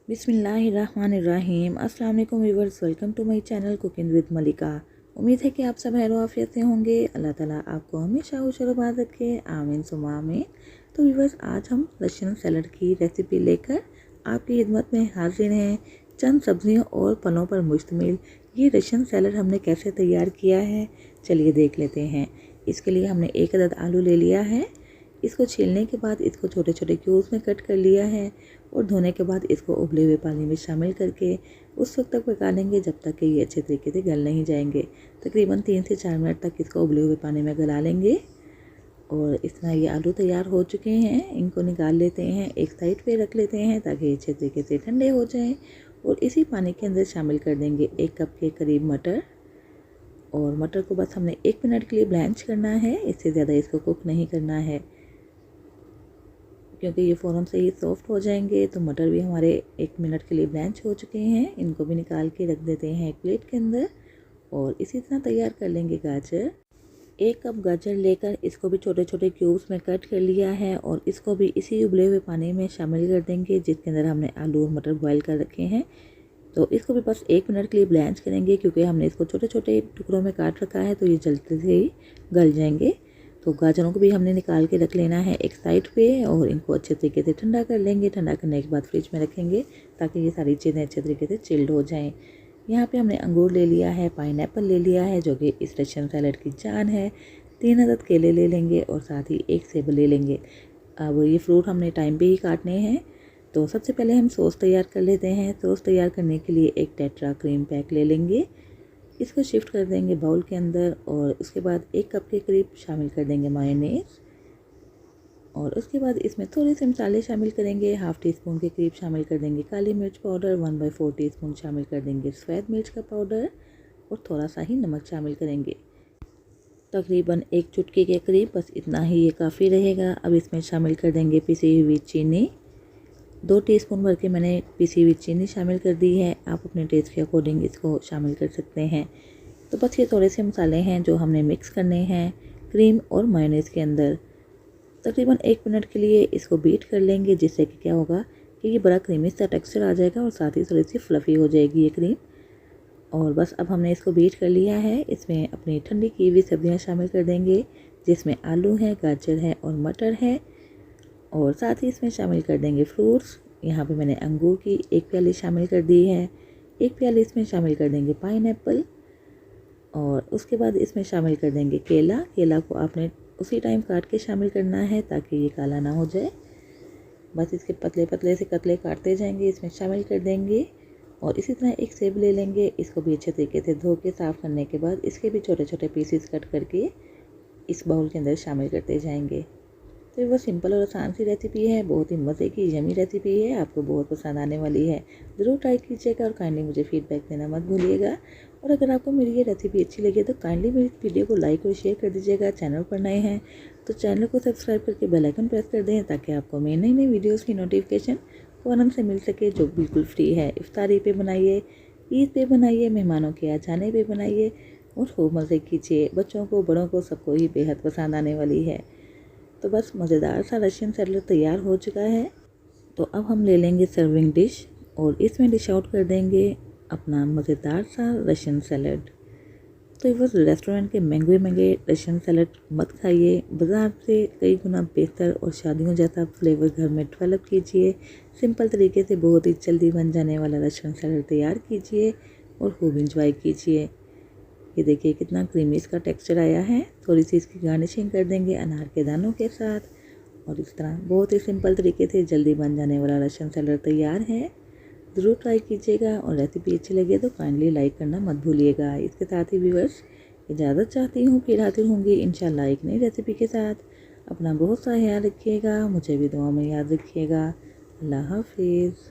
बिस्मिल्लाहिर्रहमानिर्रहीम। अस्सलाम वालेकुम viewers, welcome to my channel cooking with Malika. उम्मीद है कि आप सब खैर आफियत से होंगे। अल्लाह ताला आपको हमेशा खुशनुमा रखे, आमीन सुम्मा आमीन। तो व्यूअर्स, आज हम रशियन सैलड की रेसिपी लेकर आपकी खिदमत में हाजिर हैं। चंद सब्जियों और फलों पर मुश्तमिल ये रशियन सैलड हमने कैसे तैयार किया है, चलिए देख लेते हैं। इसके लिए हमने 1 अदद आलू ले लिया है। इसको छीलने के बाद इसको छोटे छोटे क्यूब्स में कट कर लिया है और धोने के बाद इसको उबले हुए पानी में शामिल करके उस वक्त तक पका लेंगे जब तक कि ये अच्छे तरीके से गल नहीं जाएंगे। तकरीबन 3 से 4 मिनट तक इसको उबले हुए पानी में गला लेंगे। और इस तरह ये आलू तैयार हो चुके हैं। इनको निकाल लेते हैं, एक साइड पे रख लेते हैं ताकि अच्छे तरीके से ठंडे हो जाएं। और इसी पानी के अंदर शामिल कर देंगे 1 कप के करीब मटर। और मटर को बस हमने 1 मिनट के लिए ब्लैंच करना है, इससे ज़्यादा इसको कुक नहीं करना है क्योंकि ये फ़ौरन से ही सॉफ्ट हो जाएंगे। तो मटर भी हमारे 1 मिनट के लिए ब्लैंच हो चुके हैं। इनको भी निकाल के रख देते हैं एक प्लेट के अंदर। और इसी तरह तैयार कर लेंगे गाजर। 1 कप गाजर लेकर इसको भी छोटे छोटे क्यूब्स में कट कर लिया है और इसको भी इसी उबले हुए पानी में शामिल कर देंगे जिसके अंदर हमने आलू और मटर बॉयल कर रखे हैं। तो इसको भी बस 1 मिनट के लिए ब्लैंच करेंगे क्योंकि हमने इसको छोटे छोटे टुकड़ों में काट रखा है, तो ये जल्दी से ही गल जाएंगे। तो गाजरों को भी हमने निकाल के रख लेना है एक साइड पे और इनको अच्छे तरीके से ठंडा कर लेंगे। ठंडा करने के बाद फ्रिज में रखेंगे ताकि ये सारी चीज़ें अच्छे तरीके से चिल्ड हो जाएं। यहाँ पे हमने अंगूर ले लिया है, पाइनएप्पल ले लिया है जो कि इस रशियन सैलड की जान है। 3 अदद केले ले लेंगे और साथ ही 1 सेब ले लेंगे। अब ये फ्रूट हमने टाइम पे ही काटने हैं। तो सबसे पहले हम सॉस तैयार कर लेते हैं। सॉस तैयार करने के लिए 1 टेट्रा क्रीम पैक ले लेंगे। इसको शिफ्ट कर देंगे बाउल के अंदर और उसके बाद 1 कप के करीब शामिल कर देंगे मायोनेज़। और उसके बाद इसमें थोड़े से मसाले शामिल करेंगे। ½ टी स्पून के करीब शामिल कर देंगे काली मिर्च पाउडर, 1/4 टीस्पून शामिल कर देंगे सफ़ेद मिर्च का पाउडर और थोड़ा सा ही नमक शामिल करेंगे। तकरीबन 1 चुटकी के करीब, बस इतना ही ये काफ़ी रहेगा। अब इसमें शामिल कर देंगे पिसी हुई चीनी। 2 टीस्पून भर के मैंने पिसी हुई चीनी शामिल कर दी है। आप अपने टेस्ट के अकॉर्डिंग इसको शामिल कर सकते हैं। तो बस ये थोड़े से मसाले हैं जो हमने मिक्स करने हैं क्रीम और मायोनेज़ के अंदर। तकरीबन 1 मिनट के लिए इसको बीट कर लेंगे जिससे कि क्या होगा कि ये बड़ा क्रीमी सा टेक्सचर आ जाएगा और साथ ही थोड़ी सी फ्लफ़ी हो जाएगी ये क्रीम। और बस अब हमने इसको बीट कर लिया है। इसमें अपनी ठंडी की हुई सब्जियाँ शामिल कर देंगे जिसमें आलू है, गाजर है और मटर है। और साथ ही इसमें शामिल कर देंगे फ्रूट्स। यहाँ पे मैंने अंगूर की 1 प्याली शामिल कर दी है। 1 प्याली इसमें शामिल कर देंगे पाइनएप्पल। और उसके बाद इसमें शामिल कर देंगे केला। केला को आपने उसी टाइम काट के शामिल करना है ताकि ये काला ना हो जाए। बस इसके पतले पतले से कतले काटते जाएंगे, इसमें शामिल कर देंगे। और इसी तरह 1 सेब ले लेंगे। इसको भी अच्छे तरीके से धो के साफ़ करने के बाद इसके भी छोटे छोटे पीसेस कट करके इस बाउल के अंदर शामिल करते जाएंगे। तो वो सिंपल और आसान सी रेसिपी है, बहुत ही मज़े की यमी रेसिपी है, आपको बहुत पसंद आने वाली है। ज़रूर ट्राई कीजिएगा और काइंडली मुझे फीडबैक देना मत भूलिएगा। और अगर आपको मेरी ये रेसिपी अच्छी लगे तो काइंडली मेरी वीडियो को लाइक और शेयर कर दीजिएगा। चैनल पर नए हैं तो चैनल को सब्सक्राइब करके बेल आइकन प्रेस कर दें ताकि आपको मेरी नई नई वीडियोज़ की नोटिफिकेशन फ़ौरन से मिल सके, जो बिल्कुल फ्री है। इफ्तारी पे बनाइए, ईद पे बनाइए, मेहमानों के आ जाने पे बनाइए और खूब मज़े कीजिए। बच्चों को, बड़ों को, सबको ही बेहद पसंद आने वाली है। तो बस मज़ेदार सा रशियन सैलड तैयार हो चुका है। तो अब हम ले लेंगे सर्विंग डिश और इसमें डिश आउट कर देंगे अपना मज़ेदार सा रशियन सैलड। तो बस रेस्टोरेंट के महंगे महंगे रशियन सैलड मत खाइए, बाज़ार से कई गुना बेहतर और शादियों जैसा फ्लेवर घर में डेवलप कीजिए। सिंपल तरीके से बहुत ही जल्दी बन जाने वाला रशियन सैलड तैयार कीजिए और खूब इंजॉय कीजिए। ये देखिए कितना क्रीमी इसका टेक्सचर आया है। थोड़ी सी इसकी गार्निशिंग कर देंगे अनार के दानों के साथ। और इस तरह बहुत ही सिंपल तरीके से जल्दी बन जाने वाला रशियन सैलड तैयार है। ज़रूर ट्राई कीजिएगा और रेसिपी अच्छी लगे तो काइंडली लाइक करना मत भूलिएगा। इसके साथ ही व्यूअर्स इजाज़त चाहती हूँ, फिर हाजिर होंगी इंशाल्लाह एक नई रेसिपी के साथ। अपना बहुत सा ख्याल रखिएगा, मुझे भी दुआ में याद रखिएगा। अल्लाह हाफिज़।